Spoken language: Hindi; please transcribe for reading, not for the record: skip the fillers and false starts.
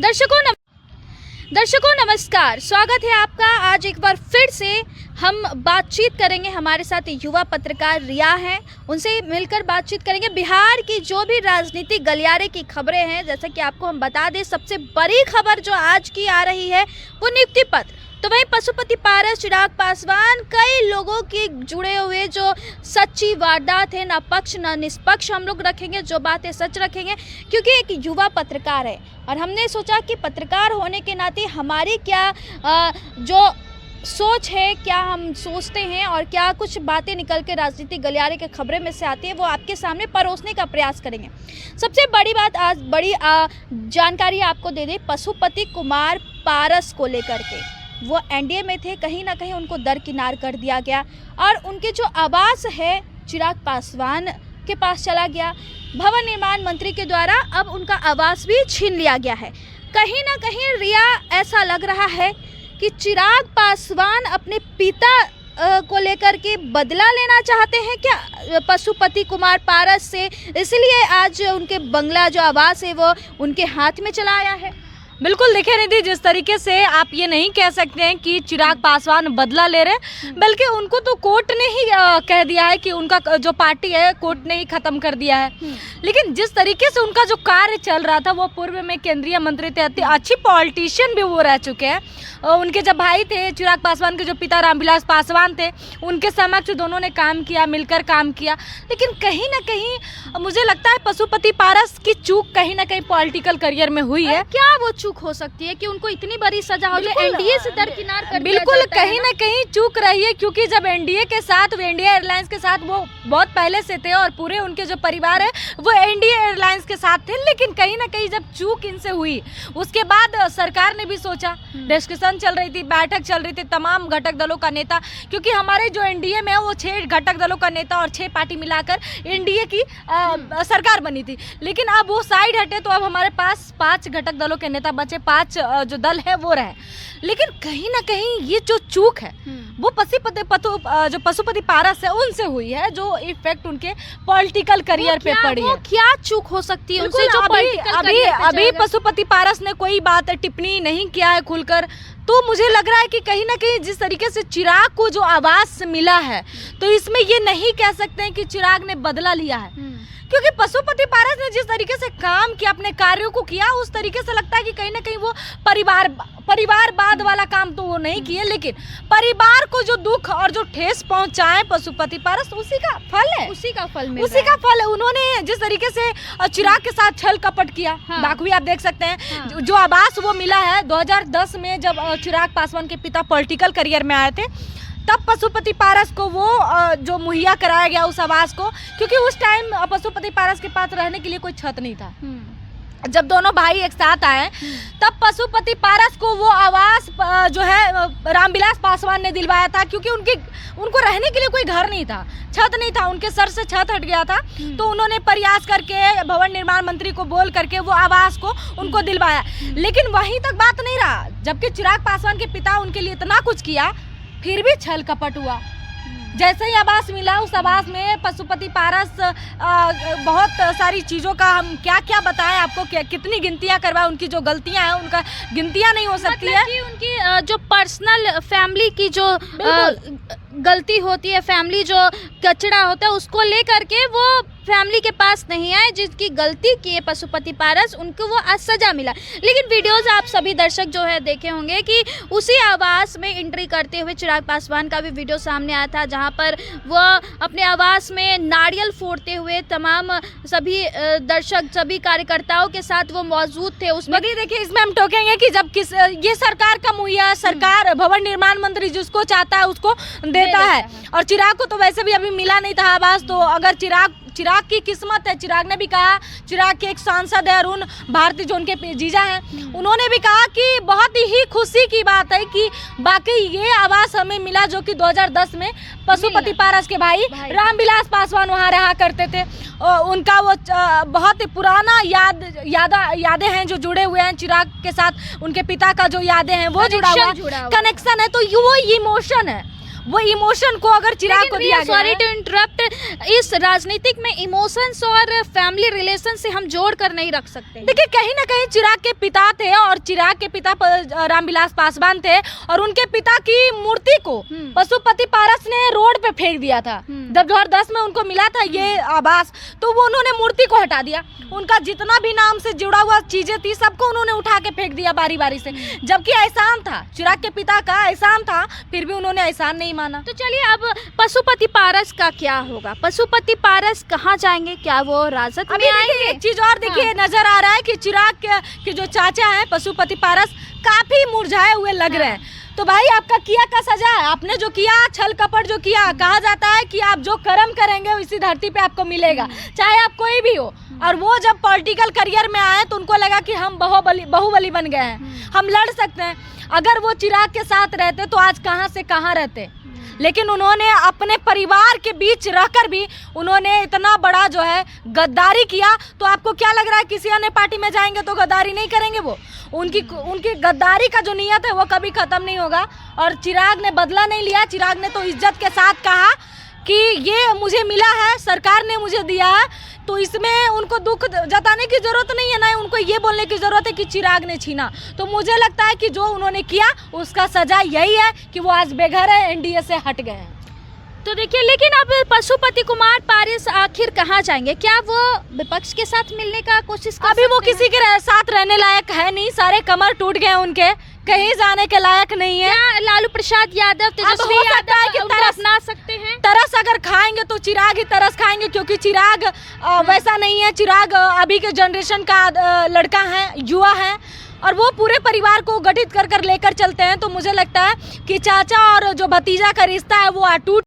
दर्शकों नमस्कार, स्वागत है आपका। आज एक बार फिर से हम बातचीत करेंगे। हमारे साथ युवा पत्रकार रिया हैं, उनसे मिलकर बातचीत करेंगे। बिहार की जो भी राजनीतिक गलियारे की खबरें हैं, जैसा कि आपको हम बता दें, सबसे बड़ी खबर जो आज की आ रही है वो नियुक्ति पत्र। तो वहीं पशुपति पारस, चिराग पासवान, कई लोगों के जुड़े हुए जो सच्ची वारदात है, ना पक्ष ना निष्पक्ष हम लोग रखेंगे, जो बातें सच रखेंगे, क्योंकि एक युवा पत्रकार है और हमने सोचा कि पत्रकार होने के नाते हमारी क्या जो सोच है, क्या हम सोचते हैं और क्या कुछ बातें निकल के राजनीतिक गलियारे के खबरें में से आती है, वो आपके सामने परोसने का प्रयास करेंगे। सबसे बड़ी बात, आज बड़ी जानकारी आपको दे दें पशुपति कुमार पारस को लेकर के। वो एनडीए में थे, कहीं ना कहीं उनको दरकिनार कर दिया गया और उनके जो आवास है चिराग पासवान के पास चला गया। भवन निर्माण मंत्री के द्वारा अब उनका आवास भी छीन लिया गया है। कहीं ना कहीं रिया ऐसा लग रहा है कि चिराग पासवान अपने पिता को लेकर के बदला लेना चाहते हैं क्या पशुपति कुमार पारस से, इसलिए आज उनके बंगला जो आवास है वो उनके हाथ में चला आया है। बिल्कुल, देखिए निधि, जिस तरीके से आप ये नहीं कह सकते हैं कि चिराग पासवान बदला ले रहे, बल्कि उनको तो कोर्ट ने ही कह दिया है कि उनका जो पार्टी है कोर्ट ने ही खत्म कर दिया है। लेकिन जिस तरीके से उनका जो कार्य चल रहा था, वो पूर्व में केंद्रीय मंत्री थे, अच्छी पॉलिटिशियन भी वो रह चुके हैं। उनके जब भाई थे चिराग पासवान के, जो पिता रामविलास पासवान थे, उनके समक्ष दोनों ने काम किया, मिलकर काम किया। लेकिन कहीं ना कहीं मुझे लगता है पशुपति पारस की चूक कहीं ना कहीं पॉलिटिकल करियर में हुई है। क्या वो चूक हो सकती है कि उनको इतनी बड़ी सजा हो जाए, एनडीए से दरकिनार कर दिया बिल्कुल, जाता कहीं ना कहीं चूक रही है, क्योंकि जब एनडीए के साथ, इंडिया एयरलाइंस के साथ वो बहुत पहले से थे और पूरे उनके जो परिवार है वो एनडीए एयरलाइंस के साथ थे। लेकिन कहीं ना कहीं जब चूक इनसे हुई, उसके बाद सरकार ने भी सोचा, डिस्कशन चल रही थी, बैठक चल रही थी, तमाम घटक दलों का नेता, क्योंकि हमारे जो एनडीए में है वो 6 घटक दलों का नेता और 6 पार्टी मिलाकर एनडीए की सरकार बनी थी। लेकिन अब वो साइड हटे तो अब हमारे पास 5 घटक दलों के नेता बचे, 5 जो दल है वो रहे। लेकिन कहीं ना कहीं ये जो चूक है वो जो पशुपति पारस है उनसे हुई है, जो इफेक्ट उनके पॉलिटिकल करियर पे पड़ी है। क्या चूक हो सकती है उनसे जो अभी पशुपति पारस ने कोई बात टिप्पणी नहीं किया है खुलकर। तो मुझे लग रहा है कि कहीं ना कहीं जिस तरीके से चिराग को जो आवास मिला है, तो इसमें ये नहीं कह सकते हैं कि चिराग ने बदला लिया है, क्योंकि पशुपति पारस ने जिस तरीके से काम किया, अपने कार्यों को किया, उस तरीके से लगता है कि कहीं ना कहीं वो परिवारवाद वाला काम तो वो नहीं किए, लेकिन परिवार को जो दुख और जो ठेस पहुंचाए पशुपति पारस, उसी का फल है, उसी का फल है। उन्होंने जिस तरीके से चिराग के साथ छल कपट किया, बाकी आप देख सकते हैं। जो आवास वो मिला है 2010 में, जब चिराग पासवान के पिता पॉलिटिकल करियर में आए थे, तब पशुपति पारस को वो जो मुहैया कराया गया उस आवास को, क्योंकि उस टाइम पशुपति पारस के पास रहने के लिए कोई छत नहीं था। जब दोनों भाई एक साथ आए, तब पशुपति पारस को वो आवास जो है रामविलास पासवान ने दिलवाया था, क्योंकि उनको रहने के लिए कोई घर नहीं था, छत नहीं था, उनके सर से छत हट गया था। तो उन्होंने प्रयास करके भवन निर्माण मंत्री को बोल करके वो आवास को उनको दिलवाया। लेकिन वहीं तक बात नहीं रहा, जबकि चिराग पासवान के पिता उनके लिए इतना कुछ किया, फिर भी छल कपट हुआ। जैसे ही आवास मिला, उस आवास में पशुपति पारस बहुत सारी चीज़ों का, हम क्या क्या बताएं आपको, कितनी गिनतियां करवाएं, उनकी जो गलतियां हैं उनका गिनतियां नहीं हो सकती है। कि उनकी जो पर्सनल फैमिली की जो गलती होती है, फैमिली जो कचरा होता है, उसको लेकर के वो फैमिली के पास नहीं आए, जिसकी गलती की है पशुपति पारस, उनको वो आज सजा मिला। लेकिन वीडियोस आप सभी दर्शक जो है देखे होंगे कि उसी आवास में एंट्री करते हुए चिराग पासवान का भी वीडियो सामने आया था, जहां पर वो अपने आवास में नारियल फोड़ते हुए तमाम सभी दर्शक, सभी कार्यकर्ताओं के साथ वो मौजूद थे। उसमें देखिए, इसमें हम टोकेंगे कि जब ये सरकार का मुहैया, सरकार भवन निर्माण मंत्री जिसको चाहता है उसको देता है, और चिराग को तो वैसे भी अभी मिला नहीं था आवास। तो अगर चिराग की किस्मत है, चिराग ने भी कहा, चिराग के एक सांसद है अरुण भारती जो उनके जीजा हैं, उन्होंने भी कहा कि बहुत ही खुशी की बात है कि बाकी ये आवास हमें मिला, जो कि 2010 में पशुपति पारस के भाई रामविलास पासवान वहाँ रहा करते थे। उनका वो बहुत ही पुराना यादें हैं जो जुड़े हुए हैं चिराग के साथ, उनके पिता का जो यादें हैं वो जुड़ा हुआ कनेक्शन है। तो वो इमोशन है, वो इमोशन को अगर चिराग को दिया गया सॉरी टू इंटरप्ट, इस राजनीतिक में इमोशंस और फैमिली रिलेशन से हम जोड़ कर नहीं रख सकते। देखिए कहीं ना कहीं चिराग के पिता थे और चिराग के पिता रामविलास पासवान थे और उनके पिता की मूर्ति को पशुपति पारस ने रोड पे फेंक दिया था। जब 2010 में उनको मिला था ये आवास, तो वो उन्होंने मूर्ति को हटा दिया। उनका जितना भी नाम से जुड़ा हुआ चीजें थी सबको उन्होंने उठा के फेंक दिया बारी बारी से, जबकि एहसान था, चिराग के पिता का एहसान था, फिर भी उन्होंने एहसान नहीं माना। तो चलिए अब पशुपति पारस का क्या होगा? पशुपति पारस कहाँ जाएंगे? क्या वो राजद में आएंगे? एक चीज और देखिए, नजर आ रहा है कि चिराग के जो चाचा हैं पशुपति पारस काफी मुरझाए हुए लग रहे हैं। तो भाई आपका किया का सजा है, आपने जो किया, छल कपट जो किया, कहा जाता है कि आप जो कर्म करेंगे इसी धरती पे आपको मिलेगा, चाहे आप कोई भी हो। और वो जब पॉलिटिकल करियर में आए तो उनको लगा कि हम बाहुबली बन गए हैं, हम लड़ सकते हैं। अगर वो चिराग के साथ रहते तो आज कहाँ से कहाँ रहते, लेकिन उन्होंने अपने परिवार के बीच रहकर भी उन्होंने इतना बड़ा जो है गद्दारी किया। तो आपको क्या लग रहा है किसी अन्य पार्टी में जाएंगे तो गद्दारी नहीं करेंगे? वो उनकी गद्दारी का जो नियत है वो कभी खत्म नहीं होगा। और चिराग ने बदला नहीं लिया, चिराग ने तो इज्जत के साथ कहा कि ये मुझे मिला है, सरकार ने मुझे दिया है, तो इसमें उनको दुख जताने की जरूरत नहीं है, ना उनको ये बोलने की जरूरत है कि चिराग ने छीना। तो मुझे लगता है कि जो उन्होंने किया उसका सजा यही है कि वो आज बेघर है, एनडीए से हट गए हैं। तो देखिए, लेकिन अब पशुपति कुमार पारस आखिर कहाँ जाएंगे? क्या वो विपक्ष के साथ मिलने का कोशिश कर अभी वो सकते किसी के साथ रहने लायक है नहीं, सारे कमर टूट गए उनके, कहीं जाने के लायक नहीं है। क्या लालू प्रसाद यादव, तेजस्वी यादव उनको अपना सकते हैं? तरस अगर खाएंगे तो चिराग ही तरस खाएंगे, क्योंकि चिराग वैसा नहीं है। चिराग अभी के जनरेशन का लड़का है, युवा है, और वो पूरे परिवार को गठित कर लेकर चलते हैं। तो मुझे लगता है कि चाचा और जो भतीजा का रिश्ता है वो अटूट